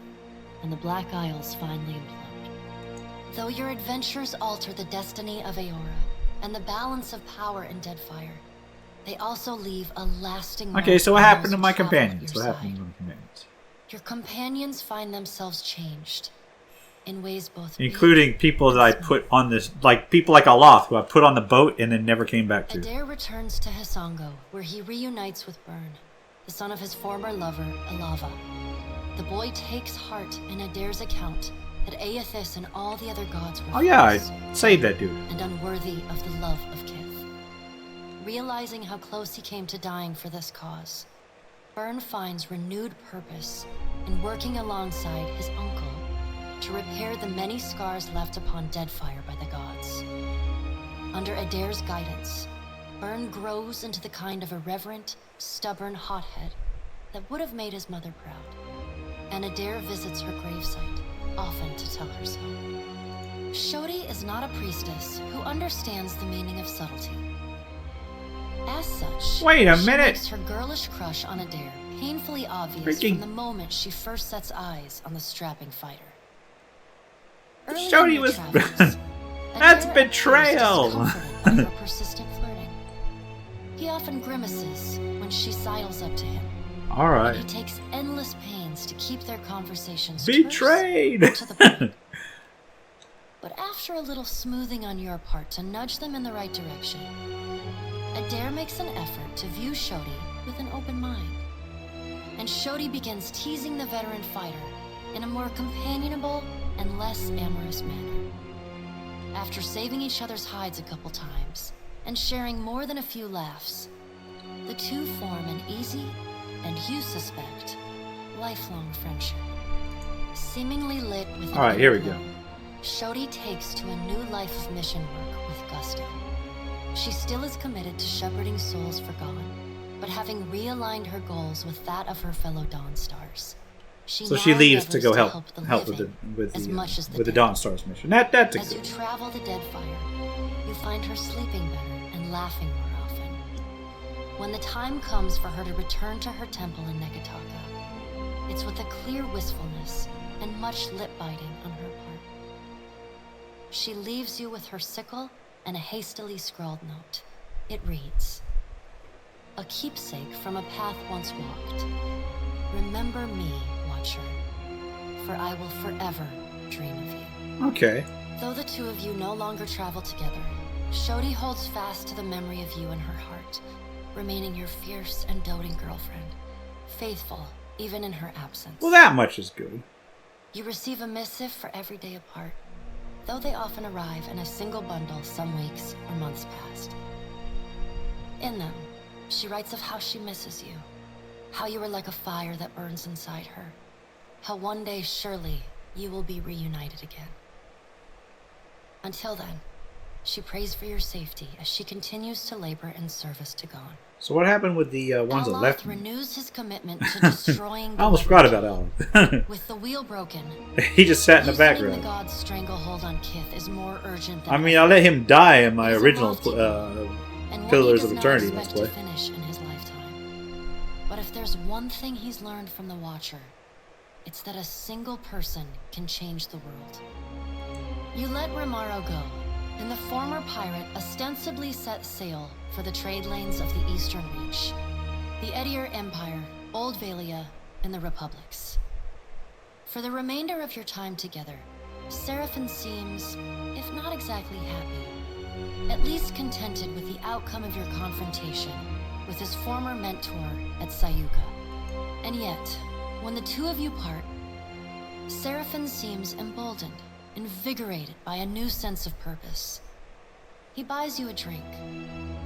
and the Black Isles finally implode. Though your adventures alter the destiny of Eora and the balance of power in Deadfire, they also leave a lasting mark Okay, so what on happened those to who my travel at companions? your What happened side. to my companions? Your companions find themselves changed in ways both Including people that I put on this, like people like Aloth, who I put on the boat and then never came back to. Adair returns to Hisango, where he reunites with Byrne, the son of his former lover, Alava. The boy takes heart in Adair's account that Eothas and all the other gods were Oh yeah, false I saved that dude. and unworthy of the love of Kith. Realizing how close he came to dying for this cause, Byrne finds renewed purpose in working alongside his uncle to repair the many scars left upon Deadfire by the gods. Under Adair's guidance, Byrne grows into the kind of irreverent, stubborn hothead that would have made his mother proud, and Adair visits her gravesite, often to tell her so. Shodi is not a priestess who understands the meaning of subtlety. As such, Wait a she minute. makes her girlish crush on Adair painfully obvious Freaking- from the moment she first sets eyes on the strapping fighter. Early in Shodi their was. travels, That's Adair betrayal. appears discomforted by her persistent flirting. He often grimaces when she sidles up to him. All And he right. takes endless pains to keep their conversations Betrayed. terse and to the point. But after a little smoothing on your part to nudge them in the right direction, Adair makes an effort to view Shodi with an open mind. And Shodi begins teasing the veteran fighter in a more companionable and less amorous manner. After saving each other's hides a couple times and sharing more than a few laughs, the two form an easy, and you suspect, lifelong friendship. Seemingly lit with All right, here we inner go. glow, Shodi takes to a new life of mission work with gusto. She still is committed to shepherding souls forgone, but having realigned her goals with that of her fellow Dawn Stars, So she now leaves to endeavors go help the with the living as much as with the dead. Dawn Stars mission. That's a As you good. travel the Deadfire, you find her sleeping better and laughing more often. When the time comes for her to return to her temple in Negataka, it's with a clear wistfulness and much lip-biting on her part. She leaves you with her sickle and a hastily scrawled note. It reads, "A keepsake from a path once walked. Remember me, Watcher, for I will forever dream of you." Okay. Though the two of you no longer travel together, Shodi holds fast to the memory of you in her heart, remaining your fierce and doting girlfriend, faithful even in her absence. Well, that much is good. You receive a missive for every day apart, though they often arrive in a single bundle some weeks or months past. In them, she writes of how she misses you, how you are like a fire that burns inside her, how one day surely you will be reunited again. Until then, she prays for your safety as she continues to labor in service to Gon. So what happened with the ones that Aloth left me? renews his commitment to destroying I almost the forgot living. about Alan. With the wheel broken, He just sat in the loosening background. the god's stranglehold on Kith is more urgent than I mean, I let him die in my original and one Pillars he of does Eternity not let's expect play. to finish in his lifetime. But if there's one thing he's learned from the Watcher, it's that a single person can change the world. You let Romaro go, and the former pirate ostensibly set sail for the trade lanes of the Eastern Reach, the Edir Empire, Old Valia, and the Republics. For the remainder of your time together, Seraphon seems, if not exactly happy, at least contented with the outcome of your confrontation with his former mentor at Sayuka. And yet, when the two of you part, Seraphin seems emboldened, invigorated by a new sense of purpose. He buys you a drink,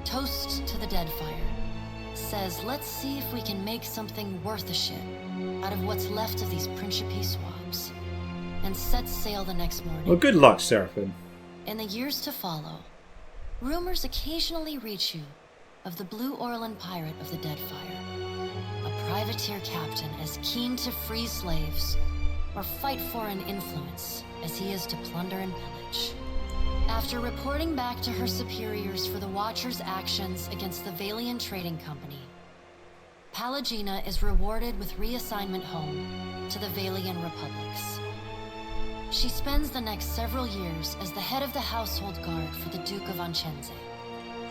toasts to the Deadfire, says let's see if we can make something worth a shit out of what's left of these Principe swabs, and sets sail the next morning. Well, good luck, Seraphim. In the years to follow, rumors occasionally reach you of the Blue Orlan pirate of the Deadfire, a privateer captain as keen to free slaves or fight for an influence as he is to plunder and pillage. After reporting back to her superiors for the Watcher's actions against the Valian Trading Company, Palagina is rewarded with reassignment home to the Valian Republics. She spends the next several years as the head of the household guard for the Duke of Ancense.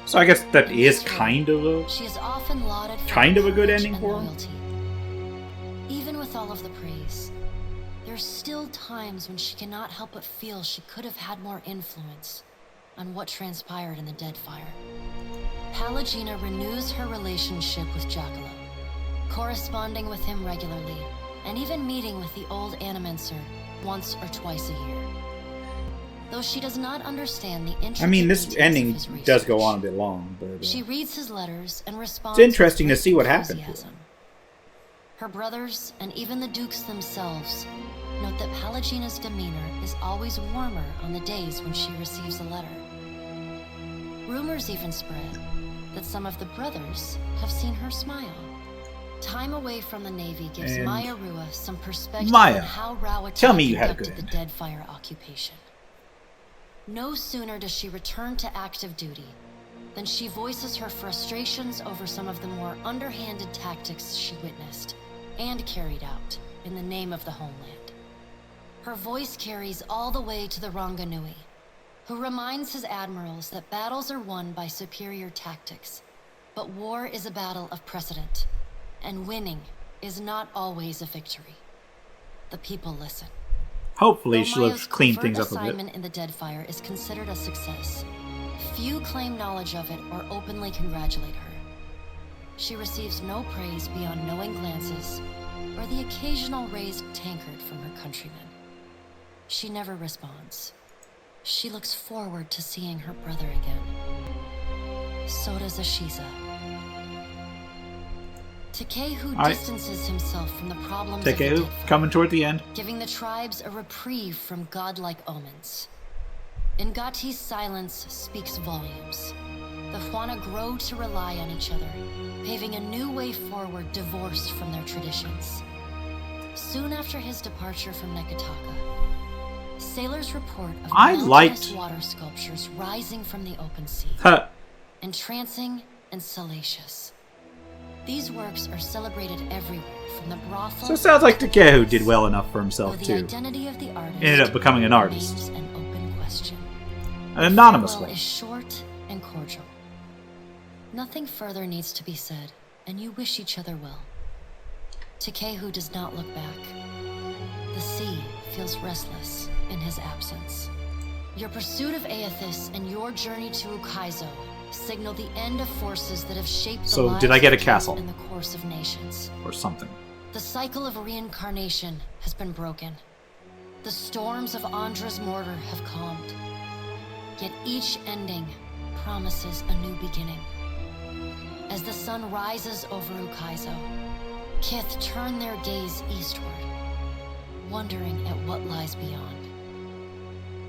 So I guess that is kind of a She is often lauded for kind of a good courage ending and for her. loyalty. Even with all of the praise, there's still times when she cannot help but feel she could have had more influence on what transpired in the Deadfire. Palagina renews her relationship with Giacomo, corresponding with him regularly, and even meeting with the old Animenser once or twice a year. Though she does not understand the intricate I mean, this details ending of his does go research, on a bit long, but she reads his letters and responds. it's interesting to with see what happened to enthusiasm. her. Her brothers and even the dukes themselves note that Palagina's demeanor is always warmer on the days when she receives a letter. Rumors even spread that some of the brothers have seen her smile. Time away from the Navy gives And Maya Rua some perspective Maya, on how Rauatak tell me you had a conducted good the Deadfire occupation. No sooner does she return to active duty than she voices her frustrations over some of the more underhanded tactics she witnessed and carried out in the name of the homeland. Her voice carries all the way to the Ranganui, who reminds his admirals that battles are won by superior tactics, but war is a battle of precedent, and winning is not always a victory. The people listen. Hopefully Though she'll Maya's have cleaned covert things up a bit. assignment in the Deadfire is considered a success. Few claim knowledge of it or openly congratulate her. She receives no praise beyond knowing glances or the occasional raised tankard from her countrymen. She never responds. She looks forward to seeing her brother again. So does Ashiza. Tekehu distances himself from the problems of the Tekehu, Deadfire, coming toward the end. giving the tribes a reprieve from godlike omens. Ngati's silence speaks volumes. The Huana grow to rely on each other, paving a new way forward divorced from their traditions. Soon after his departure from Nekataka, sailors report of mountainous water sculptures rising from the open sea, entrancing and salacious. These works are celebrated everywhere, from the brothel. So it sounds like Takehu did well enough for himself the too. identity of the artist Ended up becoming an artist. remains an open question. An anonymous Farewell one. is short and cordial. Nothing further needs to be said, and you wish each other well. Takehu does not look back. The sea feels restless in his absence. Your pursuit of Eothas and your journey to Ukaizo signal the end of forces that have shaped the So, lives did I get a of men castle? in the course of nations. Or something. The cycle of reincarnation has been broken. The storms of Andra's mortar have calmed. Yet each ending promises a new beginning. As the sun rises over Ukaizo, Kith turn their gaze eastward, wondering at what lies beyond,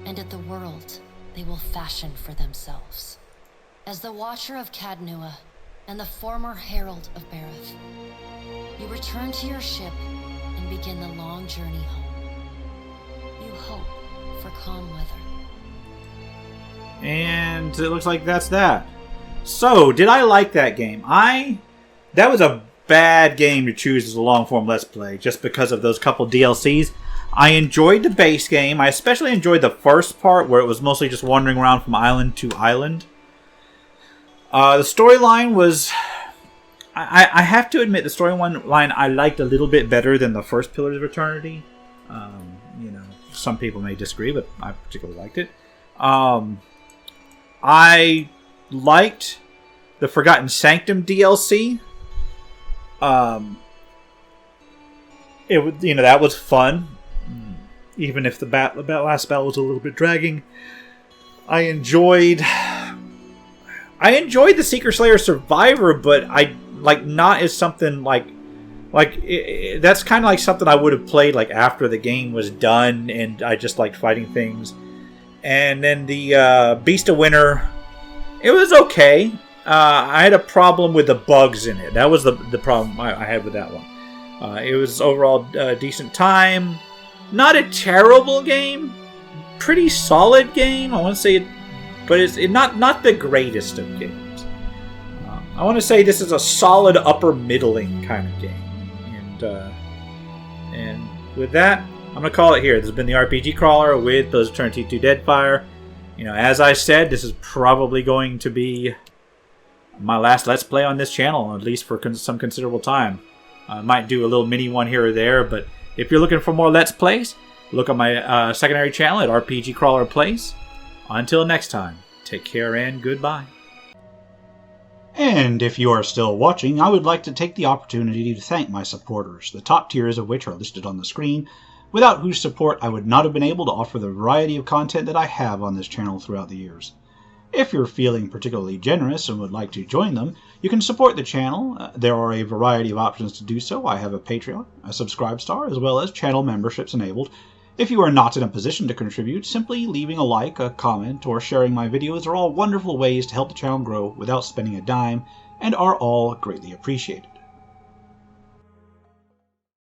and at the world they will fashion for themselves. As the Watcher of Cadnua and the former Herald of Bareth, you return to your ship and begin the long journey home. You hope for calm weather. And it looks like that's that. So, did I like that game? That was a bad game to choose as a long-form Let's Play, just because of those couple DLCs. I enjoyed the base game. I especially enjoyed the first part, where it was mostly just wandering around from island to island. The storyline was... I have to admit, the storyline I liked a little bit better than the first Pillars of Eternity. Some people may disagree, but I particularly liked it. I liked the Forgotten Sanctum DLC. that was fun. Even if the last battle was a little bit dragging, I enjoyed the Seeker Slayer Survivor, but not as something that's kind of like something I would have played like after the game was done, and I just liked fighting things. And then the Beast of Winter, it was okay. I had a problem with the bugs in it. That was the problem I had with that one. It was overall a decent time. Not a terrible game. Pretty solid game. I want to say it, but it's not the greatest of games. I want to say this is a solid upper middling kind of game. And with that, I'm going to call it here. This has been the RPG Crawler with Pillars of Eternity 2 Deadfire. As I said, this is probably going to be my last Let's Play on this channel, at least for some considerable time. I might do a little mini one here or there, but if you're looking for more Let's Plays, look at my secondary channel at RPG Crawler Plays. Until next time, take care and goodbye. And if you are still watching, I would like to take the opportunity to thank my supporters, the top tiers of which are listed on the screen, without whose support I would not have been able to offer the variety of content that I have on this channel throughout the years. If you're feeling particularly generous and would like to join them, you can support the channel. There are a variety of options to do so. I have a Patreon, a Subscribestar, as well as channel memberships enabled. If you are not in a position to contribute, simply leaving a like, a comment, or sharing my videos are all wonderful ways to help the channel grow without spending a dime, and are all greatly appreciated.